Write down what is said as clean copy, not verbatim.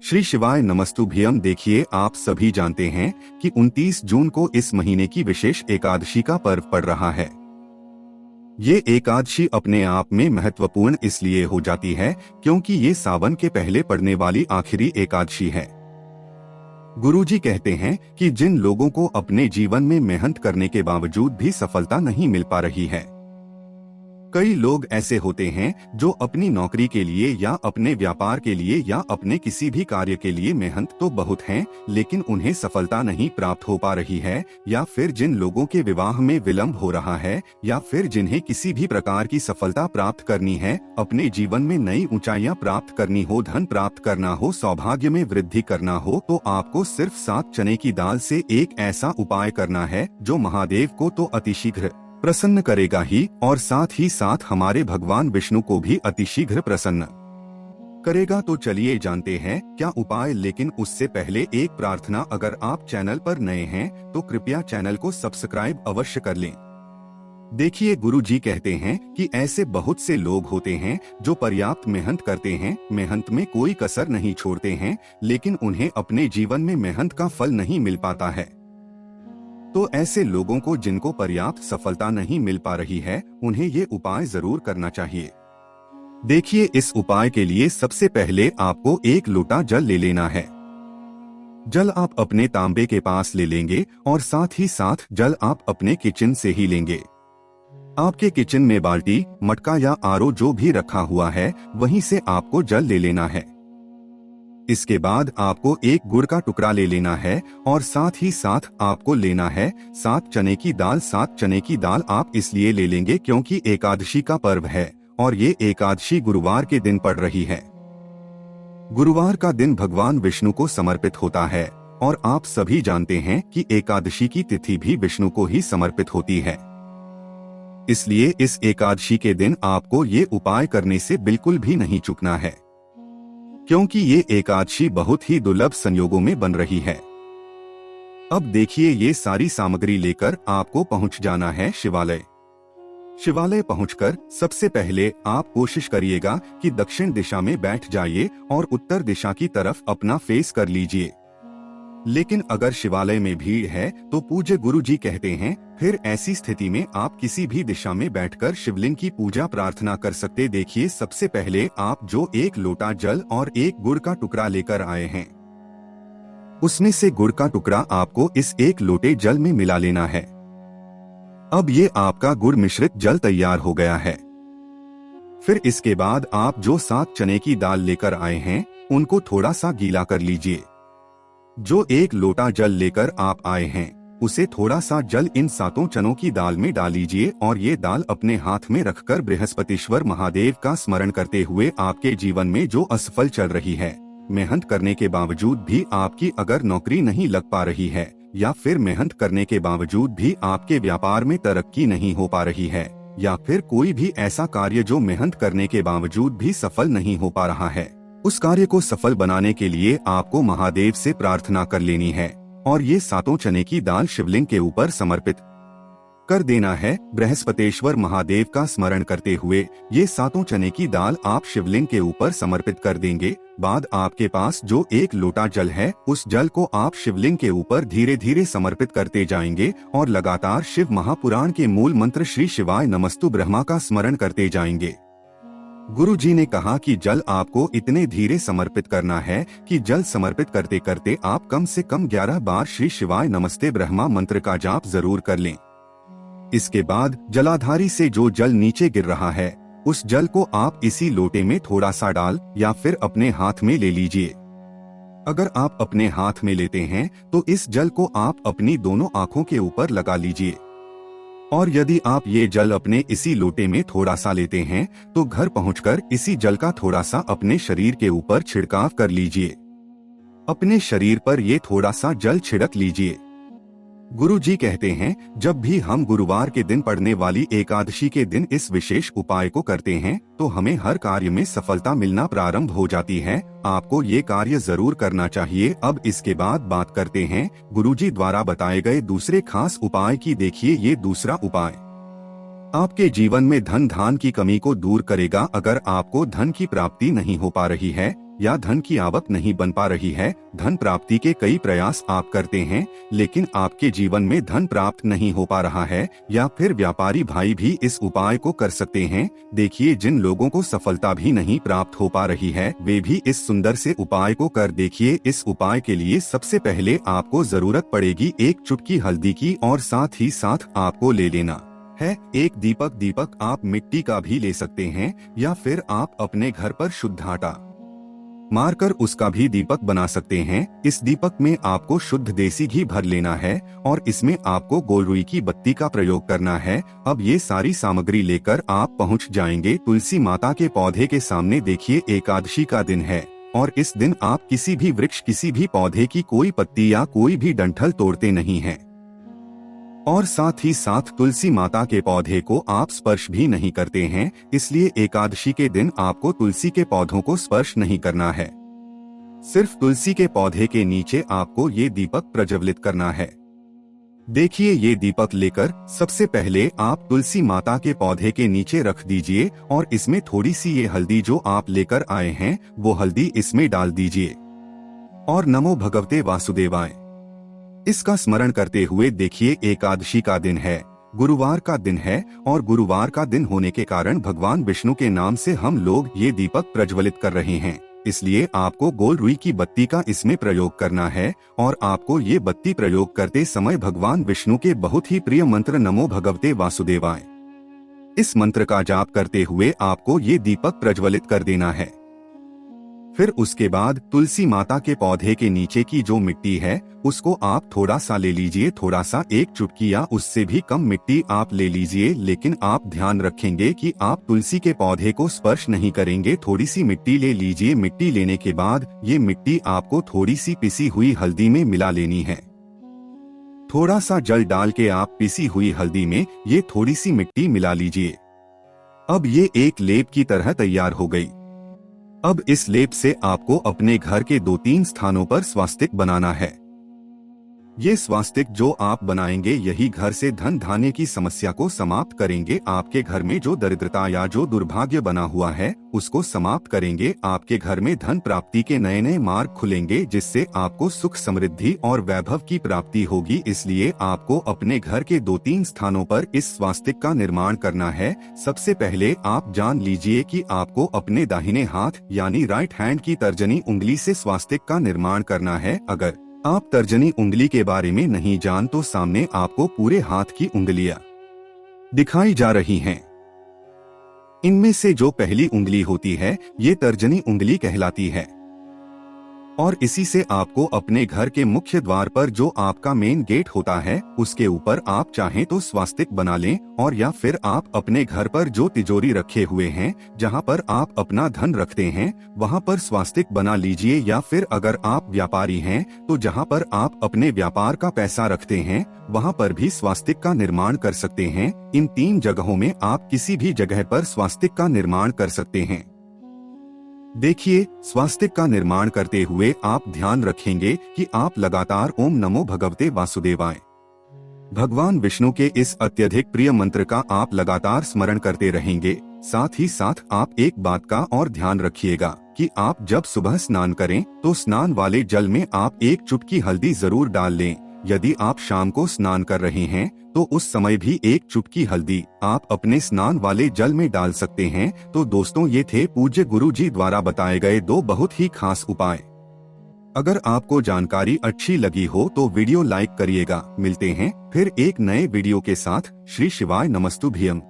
श्री शिवाय नमस्तुभ्यम। देखिए, आप सभी जानते हैं कि 29 जून को इस महीने की विशेष एकादशी का पर्व पड़ रहा है। ये एकादशी अपने आप में महत्वपूर्ण इसलिए हो जाती है क्योंकि ये सावन के पहले पड़ने वाली आखिरी एकादशी है। गुरुजी कहते हैं कि जिन लोगों को अपने जीवन में मेहनत करने के बावजूद भी सफलता नहीं मिल पा रही है, कई लोग ऐसे होते हैं जो अपनी नौकरी के लिए या अपने व्यापार के लिए या अपने किसी भी कार्य के लिए मेहनत तो बहुत हैं, लेकिन उन्हें सफलता नहीं प्राप्त हो पा रही है, या फिर जिन लोगों के विवाह में विलंब हो रहा है, या फिर जिन्हें किसी भी प्रकार की सफलता प्राप्त करनी है, अपने जीवन में नई ऊंचाइयां प्राप्त करनी हो, धन प्राप्त करना हो, सौभाग्य में वृद्धि करना हो, तो आपको सिर्फ 7 चने की दाल से एक ऐसा उपाय करना है जो महादेव को तो अतिशीघ्र प्रसन्न करेगा ही, और साथ ही साथ हमारे भगवान विष्णु को भी अतिशीघ्र प्रसन्न करेगा। तो चलिए जानते हैं क्या उपाय, लेकिन उससे पहले एक प्रार्थना। अगर आप चैनल पर नए हैं तो कृपया चैनल को सब्सक्राइब अवश्य कर लें। देखिए, गुरुजी कहते हैं कि ऐसे बहुत से लोग होते हैं जो पर्याप्त मेहनत करते हैं, मेहनत में कोई कसर नहीं छोड़ते हैं, लेकिन उन्हें अपने जीवन में मेहनत का फल नहीं मिल पाता है। तो ऐसे लोगों को जिनको पर्याप्त सफलता नहीं मिल पा रही है, उन्हें ये उपाय जरूर करना चाहिए। देखिए, इस उपाय के लिए सबसे पहले आपको 1 लोटा जल ले लेना है। जल आप अपने तांबे के पास ले लेंगे और साथ ही साथ जल आप अपने किचन से ही लेंगे। आपके किचन में बाल्टी, मटका या आरओ जो भी रखा हुआ है, वहीं से आपको जल ले लेना है। इसके बाद आपको 1 गुड़ का टुकड़ा ले लेना है और साथ ही साथ आपको लेना है 7 चने की दाल। 7 चने की दाल आप इसलिए ले लेंगे क्योंकि एकादशी का पर्व है और ये एकादशी गुरुवार के दिन पड़ रही है। गुरुवार का दिन भगवान विष्णु को समर्पित होता है और आप सभी जानते हैं कि एकादशी की तिथि भी विष्णु को ही समर्पित होती है। इसलिए इस एकादशी के दिन आपको ये उपाय करने से बिल्कुल भी नहीं चूकना है, क्योंकि ये एकादशी बहुत ही दुर्लभ संयोगों में बन रही है। अब देखिए, ये सारी सामग्री लेकर आपको पहुंच जाना है शिवालय। शिवालय पहुंचकर सबसे पहले आप कोशिश करिएगा कि दक्षिण दिशा में बैठ जाइए और उत्तर दिशा की तरफ अपना फेस कर लीजिए। लेकिन अगर शिवालय में भीड़ है तो पूज्य गुरुजी कहते हैं फिर ऐसी स्थिति में आप किसी भी दिशा में बैठकर शिवलिंग की पूजा प्रार्थना कर सकते। देखिए, सबसे पहले आप जो 1 लोटा जल और 1 गुड़ का टुकड़ा लेकर आए हैं, उसमें से गुड़ का टुकड़ा आपको इस 1 लोटे जल में मिला लेना है। अब ये आपका गुड़ मिश्रित जल तैयार हो गया है। फिर इसके बाद आप जो 7 चने की दाल लेकर आए हैं, उनको थोड़ा सा गीला कर लीजिए। जो 1 लोटा जल लेकर आप आए हैं, उसे थोड़ा सा जल इन 7 चनों की दाल में डाल लीजिए और ये दाल अपने हाथ में रखकर बृहस्पतिश्वर महादेव का स्मरण करते हुए आपके जीवन में जो असफल चल रही है, मेहनत करने के बावजूद भी आपकी अगर नौकरी नहीं लग पा रही है, या फिर मेहनत करने के बावजूद भी आपके व्यापार में तरक्की नहीं हो पा रही है, या फिर कोई भी ऐसा कार्य जो मेहनत करने के बावजूद भी सफल नहीं हो पा रहा है, उस कार्य को सफल बनाने के लिए आपको महादेव से प्रार्थना कर लेनी है और ये 7 चने की दाल शिवलिंग के ऊपर समर्पित कर देना है। बृहस्पतिश्वर महादेव का स्मरण करते हुए ये 7 चने की दाल आप शिवलिंग के ऊपर समर्पित कर देंगे। बाद आपके पास जो 1 लोटा जल है, उस जल को आप शिवलिंग के ऊपर धीरे धीरे समर्पित करते जाएंगे और लगातार शिव महापुराण के मूल मंत्र श्री शिवाय नमस्तु ब्रह्मा का स्मरण करते जाएंगे। गुरुजी ने कहा कि जल आपको इतने धीरे समर्पित करना है कि जल समर्पित करते करते आप कम से कम 11 बार श्री शिवाय नमस्ते ब्रह्मा मंत्र का जाप जरूर कर लें। इसके बाद जलाधारी से जो जल नीचे गिर रहा है, उस जल को आप इसी लोटे में थोड़ा सा डाल या फिर अपने हाथ में ले लीजिए। अगर आप अपने हाथ में लेते हैं तो इस जल को आप अपनी दोनों आंखों के ऊपर लगा लीजिए, और यदि आप ये जल अपने इसी लोटे में थोड़ा सा लेते हैं तो घर पहुंचकर इसी जल का थोड़ा सा अपने शरीर के ऊपर छिड़काव कर लीजिए। अपने शरीर पर ये थोड़ा सा जल छिड़क लीजिए। गुरुजी कहते हैं जब भी हम गुरुवार के दिन पड़ने वाली एकादशी के दिन इस विशेष उपाय को करते हैं तो हमें हर कार्य में सफलता मिलना प्रारंभ हो जाती है। आपको ये कार्य जरूर करना चाहिए। अब इसके बाद बात करते हैं गुरुजी द्वारा बताए गए दूसरे खास उपाय की। देखिए, ये दूसरा उपाय आपके जीवन में धन धान की कमी को दूर करेगा। अगर आपको धन की प्राप्ति नहीं हो पा रही है, या धन की आवक नहीं बन पा रही है, धन प्राप्ति के कई प्रयास आप करते हैं लेकिन आपके जीवन में धन प्राप्त नहीं हो पा रहा है, या फिर व्यापारी भाई भी इस उपाय को कर सकते हैं। देखिए, जिन लोगों को सफलता भी नहीं प्राप्त हो पा रही है वे भी इस सुंदर से उपाय को कर देखिए। इस उपाय के लिए सबसे पहले आपको जरूरत पड़ेगी एक चुटकी हल्दी की, और साथ ही साथ आपको ले लेना है एक दीपक। दीपक आप मिट्टी का भी ले सकते हैं, या फिर आप अपने घर पर शुद्ध आटा मारकर उसका भी दीपक बना सकते हैं। इस दीपक में आपको शुद्ध देसी घी भर लेना है और इसमें आपको गोल रुई की बत्ती का प्रयोग करना है। अब ये सारी सामग्री लेकर आप पहुंच जाएंगे तुलसी माता के पौधे के सामने। देखिए, एकादशी का दिन है और इस दिन आप किसी भी वृक्ष, किसी भी पौधे की कोई पत्ती या कोई भी डंठल तोड़ते नहीं हैं, और साथ ही साथ तुलसी माता के पौधे को आप स्पर्श भी नहीं करते हैं। इसलिए एकादशी के दिन आपको तुलसी के पौधों को स्पर्श नहीं करना है। सिर्फ तुलसी के पौधे के नीचे आपको ये दीपक प्रज्वलित करना है। देखिए, ये दीपक लेकर सबसे पहले आप तुलसी माता के पौधे के नीचे रख दीजिए और इसमें थोड़ी सी ये हल्दी जो आप लेकर आए हैं वो हल्दी इसमें डाल दीजिए और नमो भगवते वासुदेवाय इसका स्मरण करते हुए, देखिए एकादशी का दिन है, गुरुवार का दिन है, और गुरुवार का दिन होने के कारण भगवान विष्णु के नाम से हम लोग ये दीपक प्रज्वलित कर रहे हैं। इसलिए आपको गोल रुई की बत्ती का इसमें प्रयोग करना है और आपको ये बत्ती प्रयोग करते समय भगवान विष्णु के बहुत ही प्रिय मंत्र नमो भगवते वासुदेवाय इस मंत्र का जाप करते हुए आपको ये दीपक प्रज्वलित कर देना है। फिर उसके बाद तुलसी माता के पौधे के नीचे की जो मिट्टी है उसको आप थोड़ा सा ले लीजिए, थोड़ा सा, एक चुटकी या उससे भी कम मिट्टी आप ले लीजिए। लेकिन आप ध्यान रखेंगे कि आप तुलसी के पौधे को स्पर्श नहीं करेंगे। थोड़ी सी मिट्टी ले लीजिए। मिट्टी लेने के बाद ये मिट्टी आपको थोड़ी सी पिसी हुई हल्दी में मिला लेनी है। थोड़ा सा जल डाल के आप पिसी हुई हल्दी में ये थोड़ी सी मिट्टी मिला लीजिए। अब ये एक लेप की तरह तैयार हो गई। अब इस लेप से आपको अपने घर के 2-3 स्थानों पर स्वास्तिक बनाना है। ये स्वास्तिक जो आप बनाएंगे यही घर से धन धान्य की समस्या को समाप्त करेंगे। आपके घर में जो दरिद्रता या जो दुर्भाग्य बना हुआ है उसको समाप्त करेंगे। आपके घर में धन प्राप्ति के नए नए मार्ग खुलेंगे, जिससे आपको सुख, समृद्धि और वैभव की प्राप्ति होगी। इसलिए आपको अपने घर के 2-3 स्थानों पर इस स्वास्तिक का निर्माण करना है। सबसे पहले आप जान लीजिए कि आपको अपने दाहिने हाथ यानी राइट हैंड की तर्जनी उंगली से स्वास्तिक का निर्माण करना है। अगर आप तर्जनी उंगली के बारे में नहीं जान तो सामने आपको पूरे हाथ की उंगलियां दिखाई जा रही हैं। इनमें से जो पहली उंगली होती है ये तर्जनी उंगली कहलाती है, और इसी से आपको अपने घर के मुख्य द्वार पर जो आपका मेन गेट होता है उसके ऊपर आप चाहें तो स्वास्तिक बना लें, और या फिर आप अपने घर पर जो तिजोरी रखे हुए हैं जहां पर आप अपना धन रखते हैं वहां पर स्वास्तिक बना लीजिए। या फिर अगर आप व्यापारी हैं तो जहां पर आप अपने व्यापार का पैसा रखते हैं वहां पर भी स्वास्तिक का निर्माण कर सकते हैं। इन 3 जगहों में आप किसी भी जगह पर स्वास्तिक का निर्माण कर सकते हैं। देखिए, स्वास्तिक का निर्माण करते हुए आप ध्यान रखेंगे कि आप लगातार ओम नमो भगवते वासुदेवाय भगवान विष्णु के इस अत्यधिक प्रिय मंत्र का आप लगातार स्मरण करते रहेंगे। साथ ही साथ आप एक बात का और ध्यान रखिएगा कि आप जब सुबह स्नान करें तो स्नान वाले जल में आप एक चुटकी हल्दी जरूर डाल लें। यदि आप शाम को स्नान कर रहे हैं तो उस समय भी एक चुटकी हल्दी आप अपने स्नान वाले जल में डाल सकते हैं। तो दोस्तों, ये थे पूज्य गुरु जी द्वारा बताए गए 2 बहुत ही खास उपाय। अगर आपको जानकारी अच्छी लगी हो तो वीडियो लाइक करिएगा। मिलते हैं फिर एक नए वीडियो के साथ। श्री शिवाय नमस्तुभ्यम।